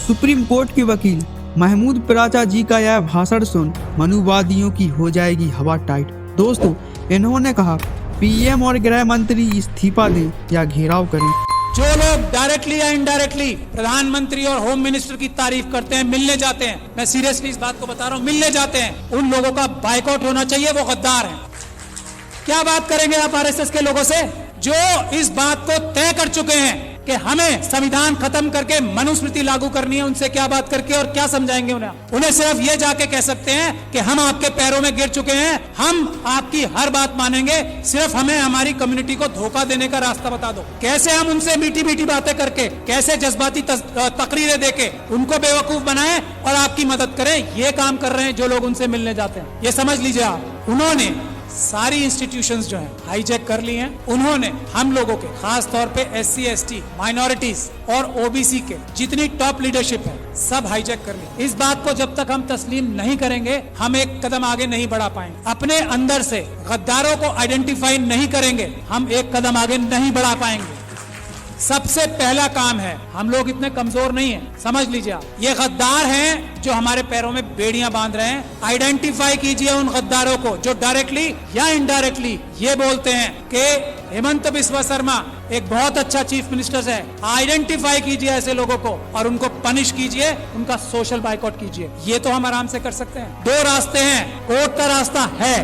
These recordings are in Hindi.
सुप्रीम कोर्ट के वकील महमूद पराचा जी का यह भाषण सुन मनुवादियों की हो जाएगी हवा टाइट। दोस्तों, इन्होंने कहा पीएम और गृह मंत्री इस्तीफा दें या घेराव करें। जो लोग डायरेक्टली या इनडायरेक्टली प्रधानमंत्री और होम मिनिस्टर की तारीफ करते हैं, मिलने जाते हैं, मैं सीरियसली इस बात को बता रहा हूं, मिलने जाते हैं, उन लोगों का बाइकआउट होना चाहिए। वो गद्दार हैं। क्या बात करेंगे आप आरएसएस के लोगों से जो इस बात को तय कर चुके हैं कि हमें संविधान खत्म करके मनुस्मृति लागू करनी है? उनसे क्या बात करके और क्या समझाएंगे उन्हें सिर्फ ये जाके कह सकते हैं कि हम आपके पैरों में गिर चुके हैं, हम आपकी हर बात मानेंगे, सिर्फ हमें हमारी कम्युनिटी को धोखा देने का रास्ता बता दो। कैसे हम उनसे मीठी मीठी बातें करके, कैसे जज्बाती तकरीरें देके उनको बेवकूफ बनाएं और आपकी मदद करें, ये काम कर रहे हैं जो लोग उनसे मिलने जाते हैं। ये समझ लीजिए आप, उन्होंने सारी इंस्टीट्यूशंस जो हैं हाईजैक कर ली हैं। उन्होंने हम लोगों के, खास तौर पे एससी एसटी, माइनॉरिटीज और ओबीसी के जितनी टॉप लीडरशिप है सब हाईजैक कर ली। इस बात को जब तक हम तस्लीम नहीं करेंगे हम एक कदम आगे नहीं बढ़ा पाएंगे। अपने अंदर से गद्दारों को आइडेंटिफाई नहीं करेंगे हम एक कदम आगे नहीं बढ़ा पाएंगे। सबसे पहला काम है, हम लोग इतने कमजोर नहीं हैं, समझ लीजिए आप, ये गद्दार हैं जो हमारे पैरों में बेड़ियां बांध रहे हैं। आइडेंटिफाई कीजिए उन गद्दारों को जो डायरेक्टली या इनडायरेक्टली ये बोलते हैं कि हेमंत बिस्वा शर्मा एक बहुत अच्छा चीफ मिनिस्टर है। आइडेंटिफाई कीजिए ऐसे लोगों को और उनको पनिश कीजिए, उनका सोशल बाइकआउट कीजिए। ये तो हम आराम से कर सकते हैं। दो रास्ते हैं, कोर्ट का रास्ता है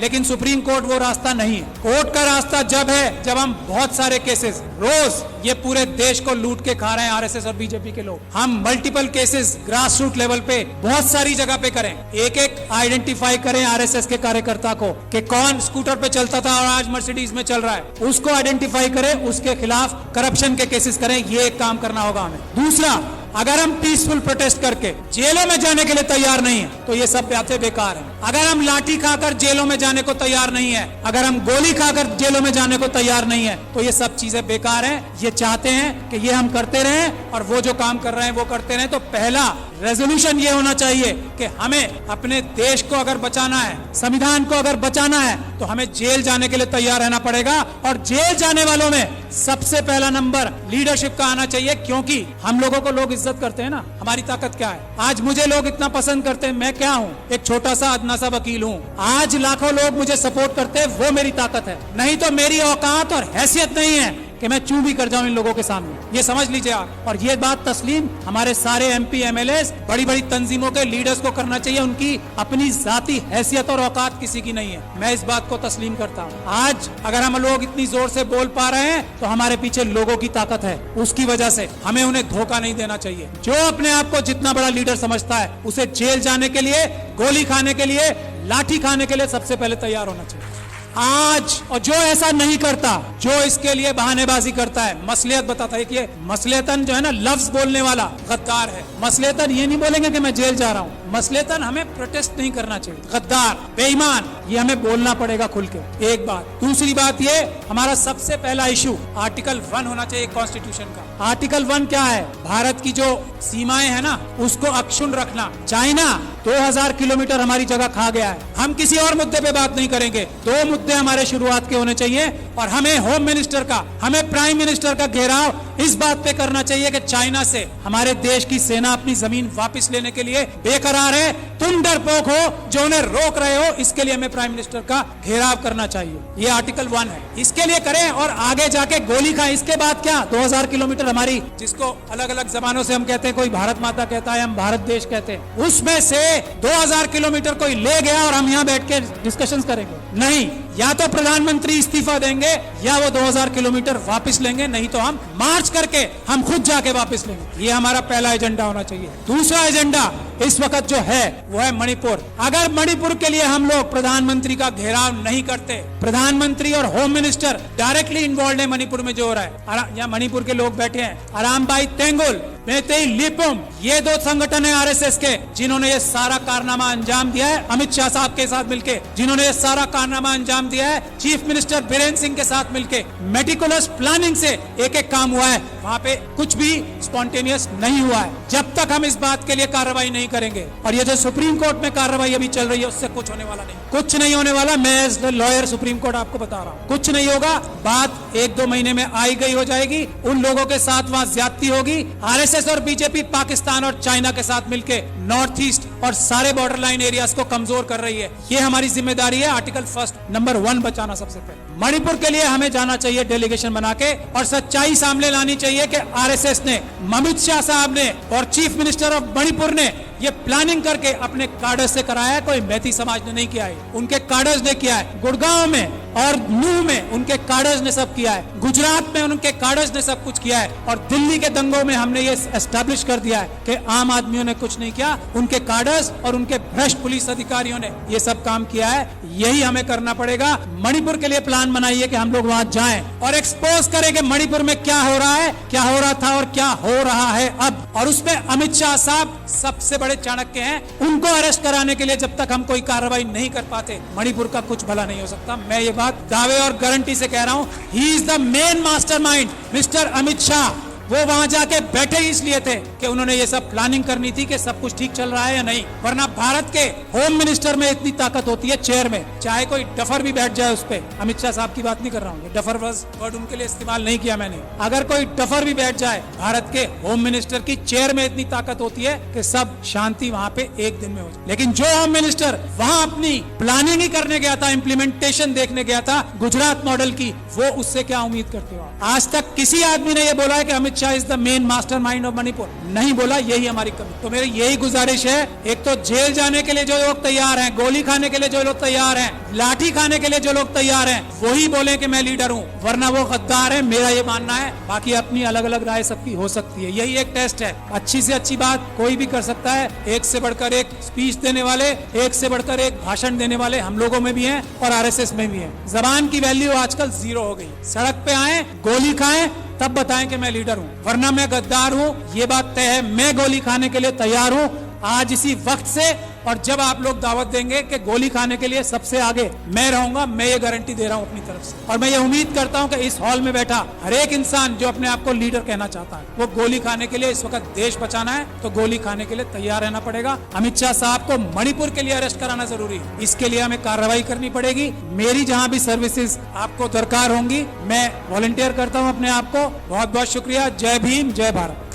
लेकिन सुप्रीम कोर्ट वो रास्ता नहीं है। कोर्ट का रास्ता जब है जब हम बहुत सारे केसेस, रोज ये पूरे देश को लूट के खा रहे हैं आरएसएस और बीजेपी के लोग, हम multiple cases grass root level पे बहुत सारी जगह पे करें, एक एक आइडेंटिफाई करें आरएसएस के कार्यकर्ता को कि कौन स्कूटर पे चलता था और आज मर्सिडीज में चल रहा है, उसको आइडेंटिफाई करें, उसके खिलाफ करप्शन के केसेस करें। ये एक काम करना होगा हमें। दूसरा, अगर हम पीसफुल प्रोटेस्ट करके जेलों में जाने के लिए तैयार नहीं है तो ये सब बातें बेकार हैं। अगर हम लाठी खाकर जेलों में जाने को तैयार नहीं है, अगर हम गोली खाकर जेलों में जाने को तैयार नहीं है तो ये सब चीजें बेकार हैं। ये चाहते हैं कि ये हम करते रहें और वो जो काम कर रहे हैं वो करते रहें। तो पहला रेजोल्यूशन ये होना चाहिए कि हमें अपने देश को अगर बचाना है, संविधान को अगर बचाना है तो हमें जेल जाने के लिए तैयार रहना पड़ेगा। और जेल जाने वालों में सबसे पहला नंबर लीडरशिप का आना चाहिए, क्योंकि हम लोगों को लोग इज्जत करते हैं ना। हमारी ताकत क्या है? आज मुझे लोग इतना पसंद करते हैं, मैं क्या हूँ? एक छोटा सा अदना सा वकील हूँ। आज लाखों लोग मुझे सपोर्ट करते हैं, वो मेरी ताकत है। नहीं तो मेरी औकात और हैसियत नहीं है कि मैं चूं भी कर जाऊं इन लोगों के सामने। ये समझ लीजिए आप। और ये बात तस्लीम हमारे सारे एमपी एमएलए, बड़ी बड़ी तंजीमों के लीडर्स को करना चाहिए। उनकी अपनी जाती हैसियत और औकात किसी की नहीं है। मैं इस बात को तस्लीम करता हूँ। आज अगर हम लोग इतनी जोर से बोल पा रहे हैं तो हमारे पीछे लोगों की ताकत है। उसकी वजह से हमें उन्हें धोखा नहीं देना चाहिए। जो अपने आप को जितना बड़ा लीडर समझता है उसे जेल जाने के लिए, गोली खाने के लिए, लाठी खाने के लिए सबसे पहले तैयार होना चाहिए आज। और जो ऐसा नहीं करता, जो इसके लिए बहानेबाजी करता है, मसलियत बताता है कि ये मसलियतन जो है ना, लफ्ज बोलने वाला गद्दार है। मसलियतन ये नहीं बोलेंगे कि मैं जेल जा रहा हूँ। मसलियतन हमें प्रोटेस्ट नहीं करना चाहिए। गद्दार, बेईमान, ये हमें बोलना पड़ेगा खुल के। एक बात। दूसरी बात, ये हमारा सबसे पहला इशू आर्टिकल 1 होना चाहिए कॉन्स्टिट्यूशन का। आर्टिकल 1 क्या है? भारत की जो सीमाएं है ना उसको अक्षुण्ण रखना। चाइना 2000 किलोमीटर हमारी जगह खा गया है। हम किसी और मुद्दे पे बात नहीं करेंगे। दो मुद्दे हमारे शुरुआत के होने चाहिए और हमें होम मिनिस्टर का, हमें प्राइम मिनिस्टर का घेराव इस बात पे करना चाहिए कि चाइना से हमारे देश की सेना अपनी जमीन वापस लेने के लिए बेकरार है। तुम डरपोक हो जो उन्हें रोक रहे हो, इसके लिए हमें प्राइम मिनिस्टर का घेराव करना चाहिए। ये आर्टिकल 1 है, इसके लिए करें। और आगे जाके गोली खाएं। इसके बाद क्या? 2000 किलोमीटर हमारी, जिसको अलग अलग जबानों से हम कहते हैं, कोई भारत माता कहता है, हम भारत देश कहते हैं, उसमें से 2000 किलोमीटर कोई ले गया और हम यहाँ बैठ के डिस्कशन करेंगे? नहीं। या तो प्रधानमंत्री इस्तीफा देंगे या वो 2000 किलोमीटर वापस लेंगे, नहीं तो हम मार्च करके हम खुद जाके वापस लेंगे। ये हमारा पहला एजेंडा होना चाहिए। दूसरा एजेंडा इस वक्त जो है वो है मणिपुर। अगर मणिपुर के लिए हम लोग प्रधानमंत्री का घेराव नहीं करते, प्रधानमंत्री और होम मिनिस्टर डायरेक्टली इन्वॉल्व है मणिपुर में जो हो रहा है। यहाँ मणिपुर के लोग बैठे हैं, अरामबाई तेंगुल, मेतेई लिपुम, ये दो संगठन है आरएसएस के जिन्होंने ये सारा कारनामा अंजाम दिया है। अमित शाह साहब के साथ मिलके जिन्होंने ये सारा कारनामा अंजाम दिया है, चीफ मिनिस्टर बीरेन्द्र सिंह के साथ मिलके मेटिकुलस प्लानिंग से एक एक काम हुआ है। वहाँ पे कुछ भी स्पॉन्टेनियस नहीं हुआ है। जब तक हम इस बात के लिए कार्रवाई नहीं करेंगे, और ये जो सुप्रीम कोर्ट में कार्रवाई अभी चल रही है उससे कुछ होने वाला नहीं, कुछ नहीं होने वाला। मैं एज लॉयर सुप्रीम कोर्ट आपको बता रहा हूँ, कुछ नहीं होगा। बात 1-2 महीने में आई गई हो जाएगी। उन लोगों के साथ वहाँ ज्यादती होगी। आरएसएस और बीजेपी पाकिस्तान और चाइना के साथ मिलकर नॉर्थ ईस्ट और सारे बॉर्डर लाइन एरियाज को कमजोर कर रही है। ये हमारी जिम्मेदारी है। आर्टिकल 1 नंबर 1 बचाना सबसे पहले। मणिपुर के लिए हमें जाना चाहिए डेलीगेशन बना के और सच्चाई सामने लानी चाहिए कि आरएसएस ने, अमित शाह साहब ने और चीफ मिनिस्टर ऑफ मणिपुर ने ये प्लानिंग करके अपने कार्डर्स से कराया है। कोई मैती समाज ने नहीं किया है, उनके कार्डर्स ने किया है। गुड़गांव में और नूह में उनके कार्डर्स ने सब किया है। गुजरात में उनके कार्डर्स ने सब कुछ किया है। और दिल्ली के दंगों में हमने ये एस्टैब्लिश कर दिया है कि आम आदमियों ने कुछ नहीं किया, उनके कार्डर्स और उनके भ्रष्ट पुलिस अधिकारियों ने ये सब काम किया है। यही हमें करना पड़ेगा। मणिपुर के लिए प्लान बनाइए कि हम लोग वहां जाएं और एक्सपोज करें कि मणिपुर में क्या हो रहा है, क्या हो रहा था और क्या हो रहा है अब। और उसमें अमित शाह साहब सबसे बड़े चाणक्य हैं। उनको अरेस्ट कराने के लिए जब तक हम कोई कार्रवाई नहीं कर पाते, मणिपुर का कुछ भला नहीं हो सकता। मैं ये बात दावे और गारंटी से कह रहा हूं। He is the main mastermind mister Amit Shah. वो वहां जाके बैठे ही इसलिए थे कि उन्होंने ये सब प्लानिंग करनी थी कि सब कुछ ठीक चल रहा है या नहीं। वरना भारत के होम मिनिस्टर में इतनी ताकत होती है, चेयर में, चाहे कोई डफर भी बैठ जाए उस पे। अमित शाह साहब की बात नहीं कर रहा हूँ, डफर वर्ड उनके लिए इस्तेमाल नहीं किया मैंने। अगर कोई डफर भी बैठ जाए, भारत के होम मिनिस्टर की चेयर में इतनी ताकत होती है कि सब शांति वहां पे एक दिन में हो जाए। लेकिन जो होम मिनिस्टर वहां अपनी प्लानिंग ही करने गया था, इम्प्लीमेंटेशन देखने गया था गुजरात मॉडल की, वो उससे क्या उम्मीद करते हो? आज तक किसी आदमी ने ये बोला है कि Amit Shah is the main mastermind of Manipur? नहीं बोला। यही हमारी कमी। तो मेरी यही गुजारिश है, एक तो जेल जाने के लिए जो लोग तैयार हैं, गोली खाने के लिए जो लोग तैयार हैं, लाठी खाने के लिए जो लोग तैयार हैं, वही बोले कि मैं लीडर हूं, वरना वो गद्दार है। मेरा ये मानना है। बाकी अपनी अलग अलग राय सबकी हो सकती है। यही एक टेस्ट है। अच्छी से अच्छी बात कोई भी कर सकता है। एक से बढ़कर एक स्पीच देने वाले, एक से बढ़कर एक भाषण देने वाले हम लोगों में भी हैं और आरएसएस में भी हैं। जबान की वैल्यू आजकल 0 हो गई। सड़क पे आए, गोली खाएं, तब बताएं कि मैं लीडर हूं, वरना मैं गद्दार हूं। ये बात तय है। मैं गोली खाने के लिए तैयार हूं आज इसी वक्त से। और जब आप लोग दावत देंगे कि गोली खाने के लिए सबसे आगे मैं रहूंगा, मैं ये गारंटी दे रहा हूं अपनी तरफ से। और मैं ये उम्मीद करता हूं कि इस हॉल में बैठा हर एक इंसान जो अपने आप को लीडर कहना चाहता है, वो गोली खाने के लिए, इस वक्त देश बचाना है तो गोली खाने के लिए तैयार रहना पड़ेगा। अमित शाह साहब को मणिपुर के लिए अरेस्ट कराना जरूरी है। इसके लिए हमें कार्रवाई करनी पड़ेगी। मेरी जहां भी सर्विसेज आपको दरकार होंगी, मैं वॉलंटियर करता हूं अपने आप को। बहुत बहुत शुक्रिया। जय भीम, जय Bharat.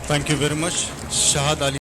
Thank you very much, Shahad Ali.